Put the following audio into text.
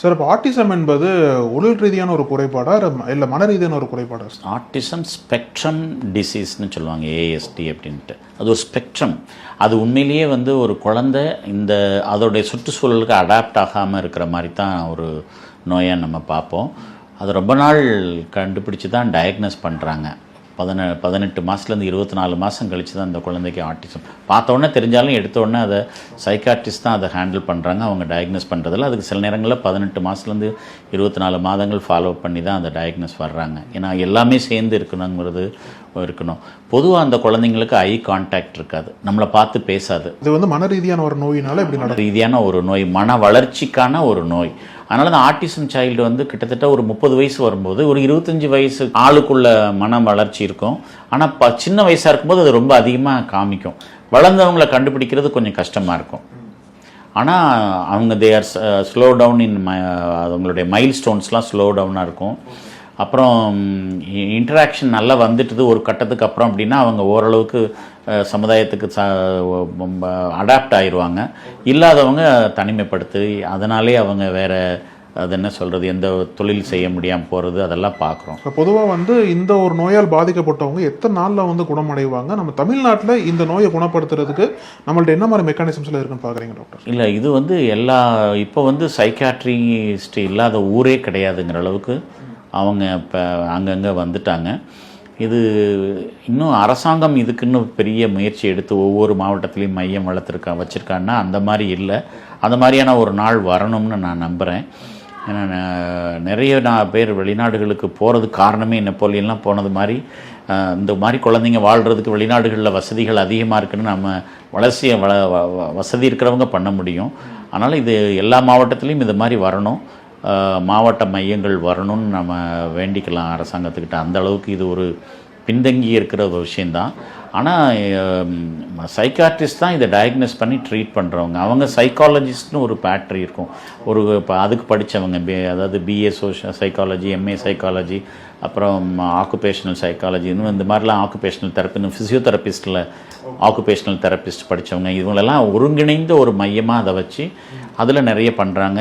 Sir, இப்போ autism என்பது உடல் ரீதியான ஒரு குறைபாடா இல்லை மன ரீதியான ஒரு குறைபாடா? ஆட்டிசம் ஸ்பெக்ட்ரம் டிசீஸ்னு சொல்லுவாங்க, ஏஎஸ்டி அப்படின்ட்டு. அது ஒரு ஸ்பெக்ட்ரம். அது உண்மையிலேயே வந்து ஒரு குழந்தை இந்த அதோடைய சுற்றுச்சூழலுக்கு அடாப்ட் ஆகாமல் இருக்கிற மாதிரி தான் ஒரு நோயாக நம்ம பார்ப்போம். அது ரொம்ப நாள் கண்டுபிடிச்சி தான் டயக்னோஸ் பண்ணுறாங்க. 18 மாதத்துலேருந்து 24 மாதம் கழித்து தான் இந்த குழந்தைக்கு ஆட்டிசம் பார்த்தோன்னே தெரிஞ்சாலும் எடுத்தோடனே அதை சைக்காட்ரிஸ்ட் தான் அதை ஹேண்டில் பண்ணுறாங்க. அவங்க டயக்னோஸ் பண்ணுறதில்ல. அதுக்கு சில நேரங்களில் 18 மாதத்துலேருந்து 24 மாதங்கள் ஃபாலோ பண்ணி தான் அந்த டயக்னோஸ் வர்றாங்க. ஏன்னா எல்லாமே சேர்ந்து இருக்கணுங்கிறது இருக்கணும். பொதுவாக அந்த குழந்தைங்களுக்கு ஐ கான்டாக்ட் இருக்காது, நம்மளை பார்த்து பேசாது. இது வந்து மன ரீதியான ஒரு நோயினால இப்படி ரீதியான ஒரு நோய், மன வளர்ச்சிக்கான ஒரு நோய். அதனால தான் ஆட்டிசம் சைல்டு வந்து கிட்டத்தட்ட ஒரு 30 வயசு வரும்போது ஒரு 25 வயசு ஆளுக்குள்ள மன வளர்ச்சி இருக்கும். ஆனால் சின்ன வயசாக இருக்கும்போது அது ரொம்ப அதிகமாக காமிக்கும். வளர்ந்தவங்களை கண்டுபிடிக்கிறது கொஞ்சம் கஷ்டமாக இருக்கும். ஆனால் அவங்க தேர் ஸ்லோ டவுன் இன் அவங்களுடைய மைல் ஸ்டோன்ஸ்லாம் ஸ்லோ டவுனாக இருக்கும். அப்புறம் இன்டராக்ஷன் நல்லா வந்துட்டுது ஒரு கட்டத்துக்கு அப்புறம் அப்படின்னா அவங்க ஓரளவுக்கு சமுதாயத்துக்கு அடாப்ட் ஆயிடுவாங்க. இல்லாதவங்க தனிமைப்படுத்து, அதனாலே அவங்க வேறு அது என்ன சொல்கிறது, எந்த தொழில் செய்ய முடியாமல் போகிறது அதெல்லாம் பார்க்குறோம். இப்போ பொதுவாக வந்து இந்த ஒரு நோயால் பாதிக்கப்பட்டவங்க எத்தனை நாளில் வந்து குணமடைவாங்க? நம்ம தமிழ்நாட்டில் இந்த நோயை குணப்படுத்துறதுக்கு நம்மள்ட்ட என்ன மாதிரி மெக்கானிசம்ஸில் இருக்குன்னு பார்க்குறீங்க டாக்டர்? இல்லை, இது வந்து இப்போ வந்து சைக்காட்ரிஸ்ட் இல்லாத ஊரே கிடையாதுங்கிற அளவுக்கு அவங்க இப்போ அங்கங்கே வந்துட்டாங்க. இது இன்னும் அரசாங்கம் இதுக்குன்னு பெரிய முயற்சி எடுத்து ஒவ்வொரு மாவட்டத்துலேயும் மையம் வச்சுருக்காங்கன்னா அந்த மாதிரி இல்லை. அந்த மாதிரியான ஒரு நாள் வரணும்னு நான் நம்புகிறேன். ஏன்னா நிறைய பேர் வெளிநாடுகளுக்கு போகிறது காரணமே நெப்போலியன்லாம் போனது மாதிரி இந்த மாதிரி குழந்தைங்க வாழ்கிறதுக்கு வெளிநாடுகளில் வசதிகள் அதிகமாக இருக்குதுன்னு நம்ம வசதி இருக்கிறவங்க பண்ண முடியும். அதனால் இது எல்லா மாவட்டத்துலேயும் இது மாதிரி வரணும், மாவட்ட மையங்கள் வரணும்னு நம்ம வேண்டிக்கலாம் அரசாங்கத்துக்கிட்ட. அந்த அளவுக்கு இது ஒரு பின்தங்கி இருக்கிற ஒரு விஷயந்தான். ஆனால் சைக்காட்ரிஸ்ட் தான் இதை டயக்னோஸ் பண்ணி ட்ரீட் பண்ணுறவங்க. அவங்க சைக்காலஜிஸ்ட்னு ஒரு பேட்ரி இருக்கும், ஒரு இப்போ அதுக்கு படித்தவங்க, அதாவது பிஏ சைக்காலஜி, எம்ஏ சைக்காலஜி, அப்புறம் ஆக்குபேஷனல் சைக்காலஜி, இன்னும் இந்த மாதிரிலாம் ஆக்குபேஷனல் தெரப்பி, இன்னும் ஃபிசியோதெரபிஸ்டில் ஆக்குபேஷனல் தெரப்பிஸ்ட் படித்தவங்க, இவங்களெல்லாம் ஒருங்கிணைந்த ஒரு மையமாக அதை வச்சு அதில் நிறைய பண்ணுறாங்க.